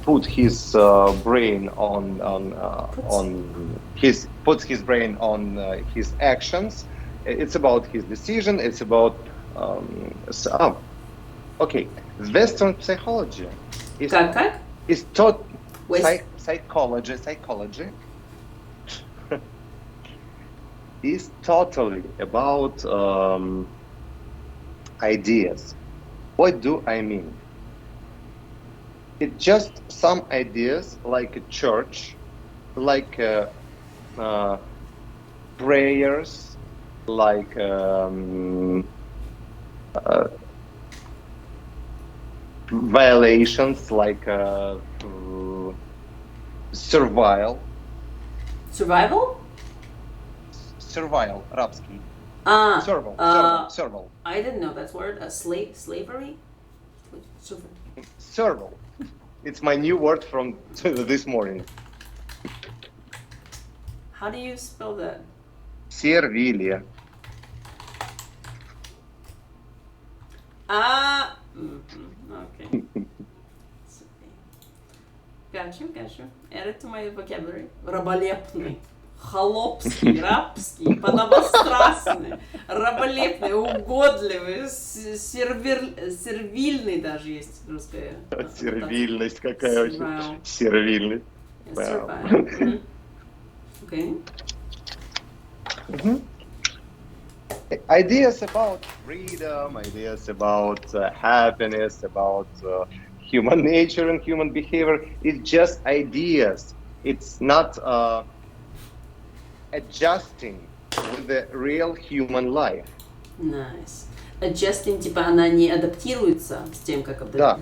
put his brain on his puts his brain on his actions. It's about his decision. It's about okay. Western psychology Как? is taught West. psychology is totally about ideas. What do I mean? It's just some ideas like a church, like prayers, like violations, like survival, Survival? рабский. Ah, Serval. I didn't know that word. Slavery? Serval. It's my new word from this morning. How do you spell that? Servilia. Okay. Gotcha. Add it to my vocabulary. Раболепный. Холопский, рабский, подобострастный, раболепный, угодливый, сервильный даже есть русская. Сервильность какая очень. Сервильность. Okay. Ideas about freedom, ideas about happiness, about human nature and human behavior. It's just ideas. It's not adjusting with the real human life. Nice. Adjusting, типа она не адаптируется с тем, как Да.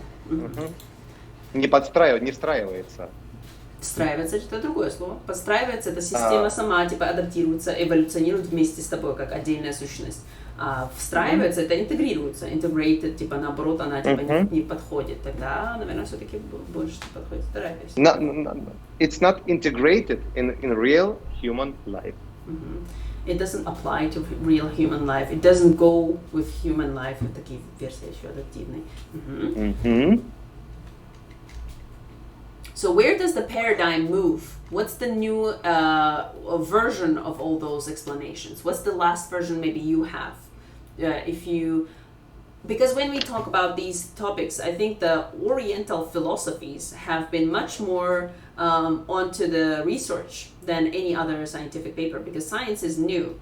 Не подстраивает, не встраивается. Встраивается это другое слово. Подстраивается это система сама, типа адаптируется, эволюционирует вместе с тобой как отдельная сущность. А встраивается это интегрируется. Integrated, типа наоборот, она типа не подходит. Тогда, наверное, все-таки больше подходит вторая версия. It's not integrated in real human life. It doesn't apply to real human life. It doesn't go with human life. Вот такие версии еще адаптивные. So where does the paradigm move? What's the new version of all those explanations? What's the last version maybe you have? Because when we talk about these topics, I think the Oriental philosophies have been much more onto the research than any other scientific paper, because science is new.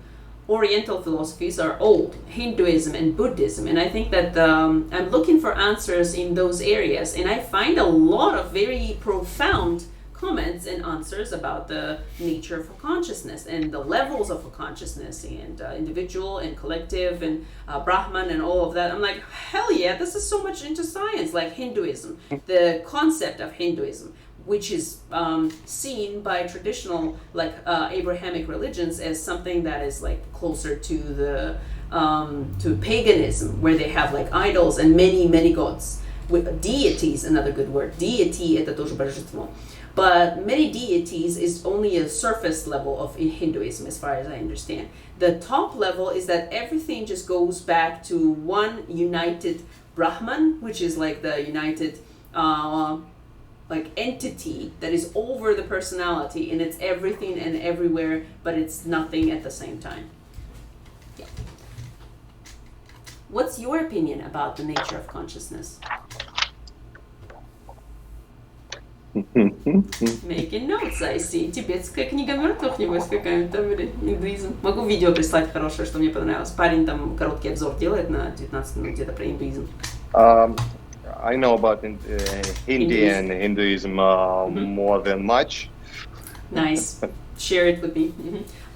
Oriental philosophies are old, Hinduism and Buddhism, and I think that I'm looking for answers in those areas, and I find a lot of very profound comments and answers about the nature of consciousness and the levels of consciousness and individual and collective and Brahman and all of that. I'm like, hell yeah, this is so much into science, like Hinduism, the concept of Hinduism, which is seen by traditional like Abrahamic religions as something that is like closer to the to paganism, where they have like idols and many gods. With deities, another good word. Deity это тоже божество. But many deities is only a surface level of in Hinduism, as far as I understand. The top level is that everything just goes back to one united Brahman, which is like the united like entity that is over the personality, and it's everything and everywhere, but it's nothing at the same time. Yeah. What's your opinion about the nature of consciousness? Making notes, I see. Тибетская книга мертвых, небось, какая-то, индуизм. Могу видео прислать хорошее, что мне понравилось. Парень там короткий обзор делает на 19 минут где-то про индуизм. I know about Hindi and Hinduism more than much. Nice. Share it with me.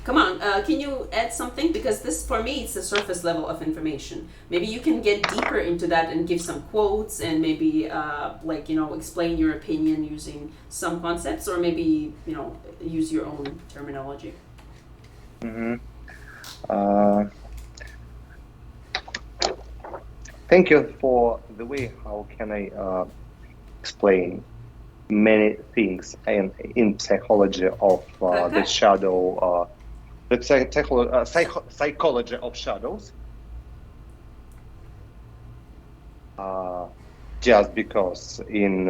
Come on, can you add something? Because this, for me, it's the surface level of information. Maybe you can get deeper into that and give some quotes and maybe, like, you know, explain your opinion using some concepts, or maybe, you know, use your own terminology. Thank you for the way how can I explain many things in psychology of the shadow the psychology of shadows. Just because in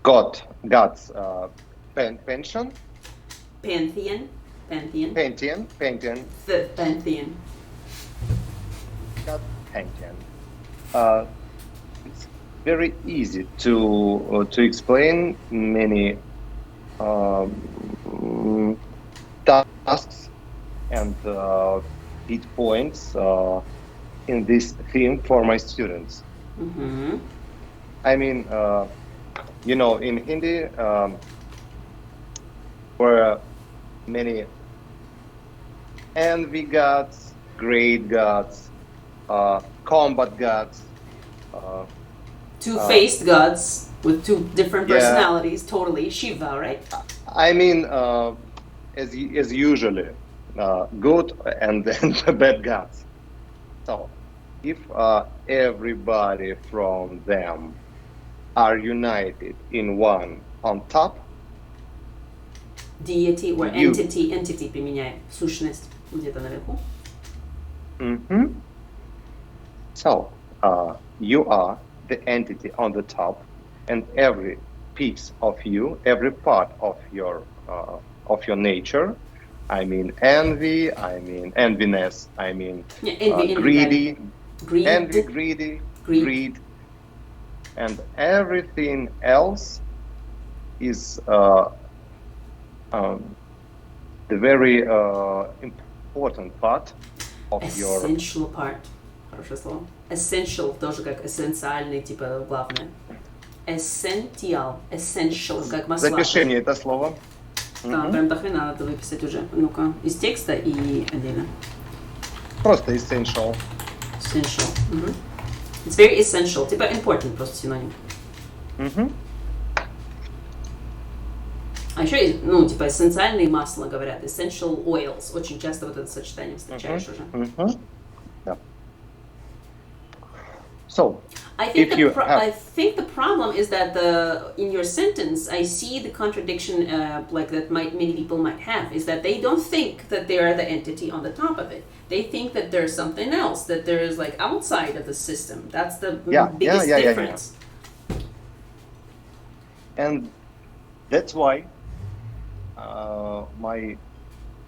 God's pension, Pantheon. The pantheon. God's pantheon. It's very easy to explain many tasks and key points in this theme for my students. Mm-hmm. I mean, in Hindi, were many envy gods, great gods, combat gods. Two-faced gods with two different personalities, totally. Shiva, right? I mean, as usually, good and the bad gods. So, if everybody from them are united in one on top, deity or entity применяем, сущность где-то наверху. So, you are the entity on the top, and every piece of you, every part of your nature, I mean envy, I mean enviness, I mean greedy, greed, and everything else is the very important part of essential part. Хорошее слово. Essential тоже как эссенциальный, типа главное. Essential, как масла. Запиши мне это слово. Да, прям до хрена надо выписать уже. Ну-ка, из текста и отдельно. Просто essential. Essential. It's very essential. Типа important, просто синоним. А еще, типа эссенциальные масла говорят. Essential oils. Очень часто вот это сочетание встречаешь уже. Yeah. So, I think the problem is that in your sentence I see the contradiction like that many people might have is that they don't think that they are the entity on the top of it. They think that there's something else, that there is like outside of the system. That's the biggest difference. And that's why my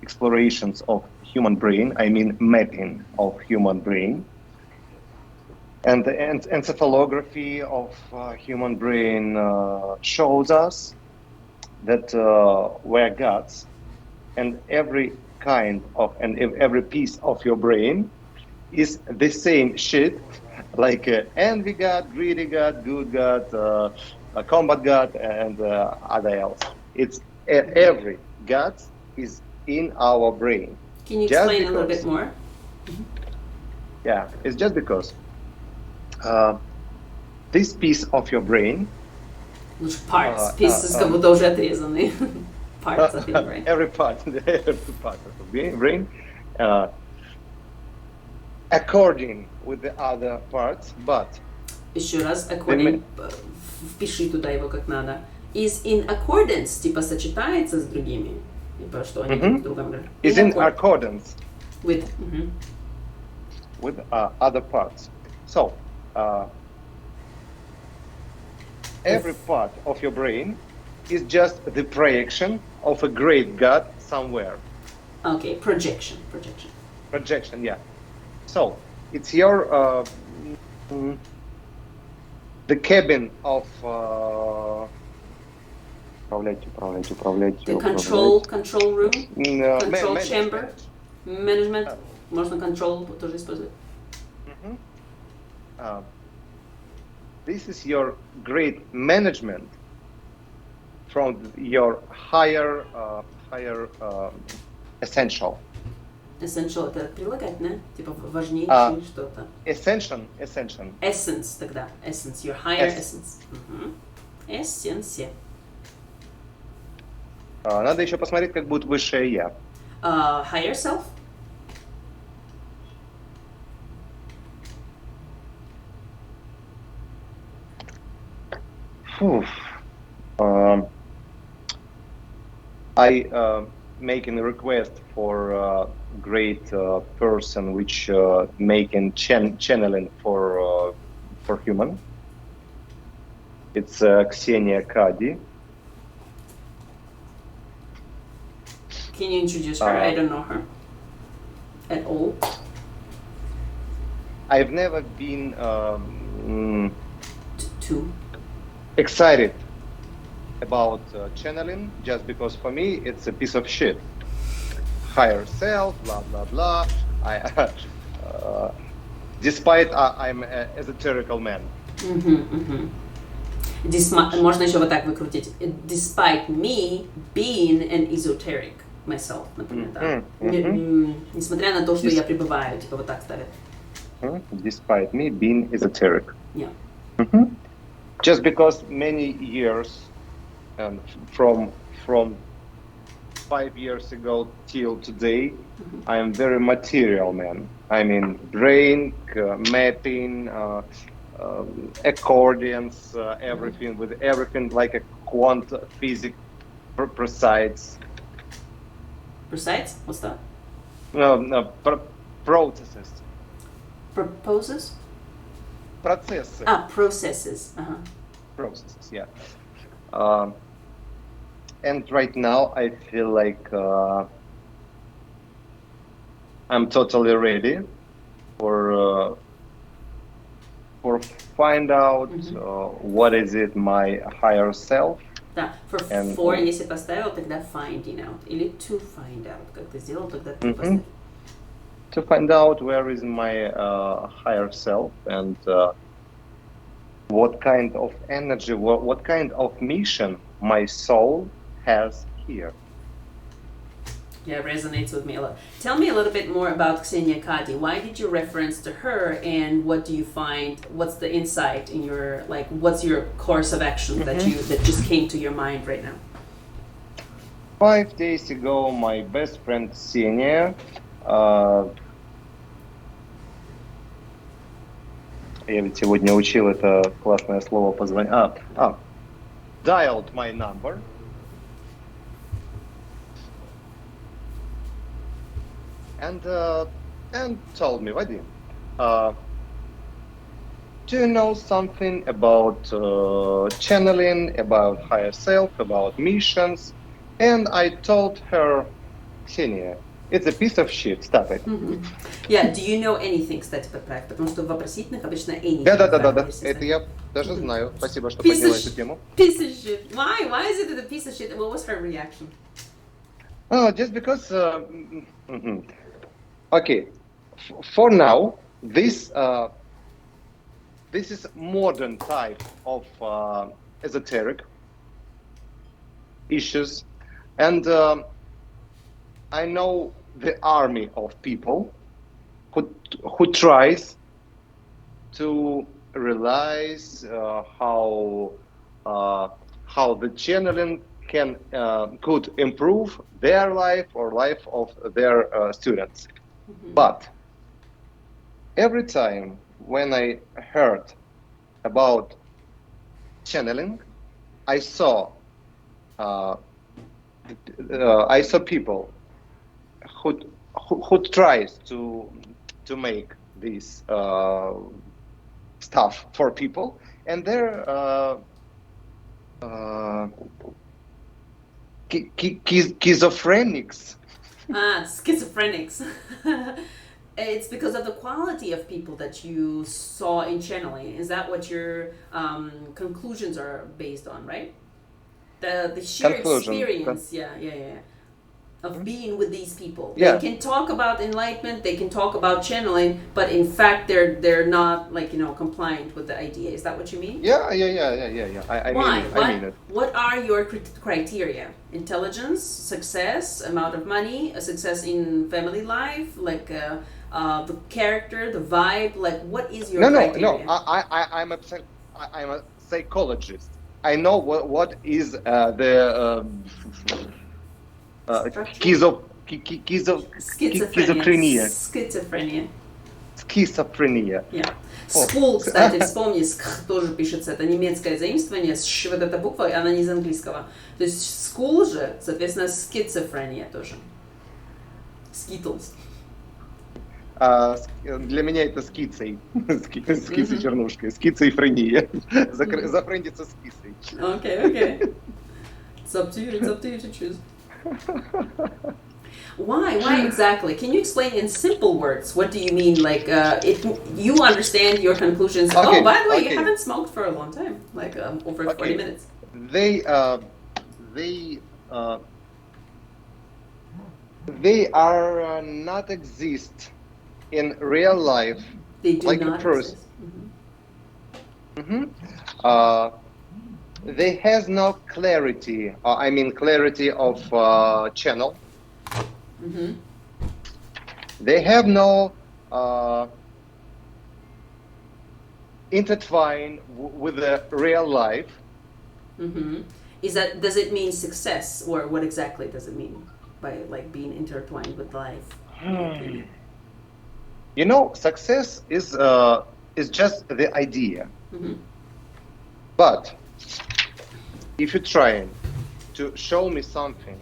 explorations of human brain, I mean mapping of human brain, and the encephalography of human brain shows us that we're gods, and every kind of and every piece of your brain is the same shit, like envy god, greedy god, good god, a combat god, and other else. It's every god is in our brain. Can you explain a little bit more? Yeah, it's just because this piece of your brain. Parts. Pieces как будто уже отрезанные. Parts of your brain. Every part of the brain, according with the other parts, but. Еще раз, according, впиши туда его как надо. Is in accordance, типа сочетается с другими. Типа что они друг с другом говорят. Is in accordance. With. With other parts. So, every part of your brain is just the projection of a great God somewhere. Okay, projection. Projection, yeah. So, it's your, the cabin of, the control room, control chamber, management, можно control тоже использовать. This is your great management from your higher essential. Essential это прилагательное, типа важнейшее что-то. Essential. Essence тогда. Essence, your higher essence. Essence. Надо еще посмотреть, как будет высшее я. Higher self. making a request for great person which making channeling for human. It's Ksenia Kadi. Can you introduce her? I don't know her at all. I've never been Too excited about channeling, just because for me it's a piece of shit. Higher self, blah blah blah. Despite I'm an esoterical man. Можно еще вот так выкрутить. Despite me being an esoteric myself, например, да. Несмотря на то, что я пребываю, типа вот так ставят. Despite me being esoteric. Yeah. Just because many years, and from 5 years ago till today, I am very material man. I mean, brain, mapping, accordions, everything with everything like a quant physics precise. Precise? What's that? No, processes. Proposes? Processes. Processes. Processes, yeah. And right now I feel like I'm totally ready for find out what is it my higher self. Да, for если поставил, тогда finding out. Или to find out. Как ты сделал, тогда ты поставил. To find out where is my higher self and what kind of energy, what kind of mission my soul has here. Yeah, it resonates with me a lot. Tell me a little bit more about Ksenia Kadi. Why did you reference to her, and what do you find? What's the insight in your what's your course of action that just came to your mind right now? 5 days ago, my best friend Ksenia, я ведь сегодня учил это классное слово dialed my number. And told me, Vadim, do you know something about channeling, about higher self, about missions? And I told her, Ksenia, it's a piece of shit, stop it. Yeah, do you know anything, кстати, про проект? Потому что в вопросительных обычно anything. Да, это я даже знаю. Спасибо, что подняла эту тему. Piece of shit. Why? Why is it a piece of shit? What was her reaction? Oh, just because... Okay, for now, this is modern type of esoteric issues, and I know the army of people who tries to realize how the channeling could improve their life or life of their students. But every time when I heard about channeling, I saw people who tries to make this stuff for people, and they're schizophrenics. Schizophrenics. It's because of the quality of people that you saw in channeling. Is that what your conclusions are based on, right? The sheer experience, of being with these people. Yeah. They can talk about enlightenment, they can talk about channeling, but in fact they're not compliant with the idea. Is that what you mean? Yeah. Why? I mean it. What are your criteria? Intelligence, success, amount of money, a success in family life, the character, the vibe. What is your criteria? No. I'm a psychologist. I know what is the schizophrenia. Schizophrenia. Yeah. School, кстати, вспомни, тоже пишется, это немецкое заимствование, вот эта буква, она не из английского. То есть school же, соответственно, schizophrenia тоже. Skittles. Для меня это скицей. Скицей чернушкой. Скицейфрения. Зафрендиться с кисой. Okay. It's up to you to choose. Why exactly? Can you explain in simple words? What do you mean? Like, you understand your conclusions. Okay, oh, by the way, okay. you haven't smoked for a long time, like over 40 minutes. They are not exist in real life. They do like not a person. Exist. They has no clarity. Clarity of channel. They have no intertwine with the real life. Does it mean success, or what exactly does it mean by like being intertwined with life? You know, success is just the idea. But if you're trying to show me something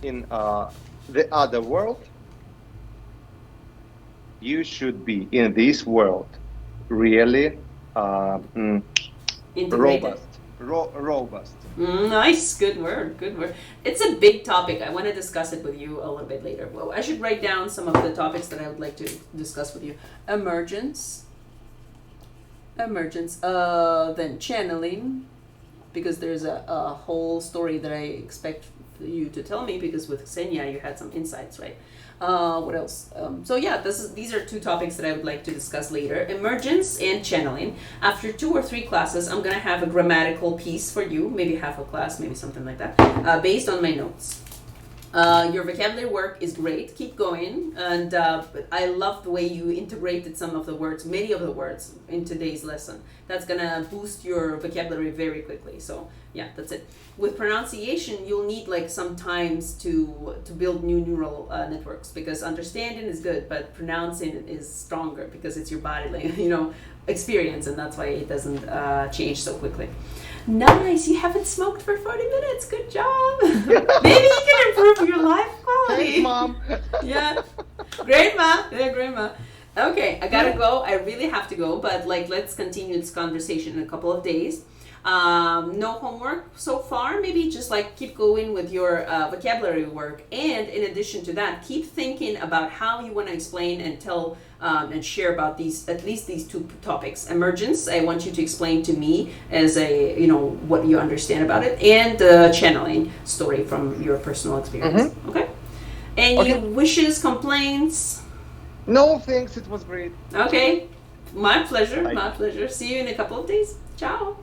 in the other world, you should be in this world really robust. Nice, good word. It's a big topic. I want to discuss it with you a little bit later. Well, I should write down some of the topics that I would like to discuss with you. Emergence, then channeling, because there's a whole story that I expect you to tell me, because with Ksenia you had some insights, right? What else? So yeah, these are two topics that I would like to discuss later. Emergence and channeling. After 2 or 3 classes, I'm going to have a grammatical piece for you, maybe half a class, maybe something like that, based on my notes. Your vocabulary work is great. Keep going. And I love the way you integrated many of the words in today's lesson. That's going to boost your vocabulary very quickly. So yeah, that's it. With pronunciation, you'll need like sometimes to build new neural networks, because understanding is good, but pronouncing is stronger because it's your body experience, and that's why it doesn't change so quickly. Nice, you haven't smoked for 40 minutes. Good job. Maybe you can improve your life quality. Thanks, Mom. Yeah, grandma. Okay, I gotta go. I really have to go, but let's continue this conversation in a couple of days. No homework so far. Maybe just keep going with your vocabulary work, and in addition to that, keep thinking about how you want to explain and tell and share about at least these 2 topics. Emergence, I want you to explain to me as what you understand about it, and the channeling story from your personal experience. Okay? Any wishes, complaints? No, thanks. It was great. Okay. My pleasure. See you in a couple of days. Ciao.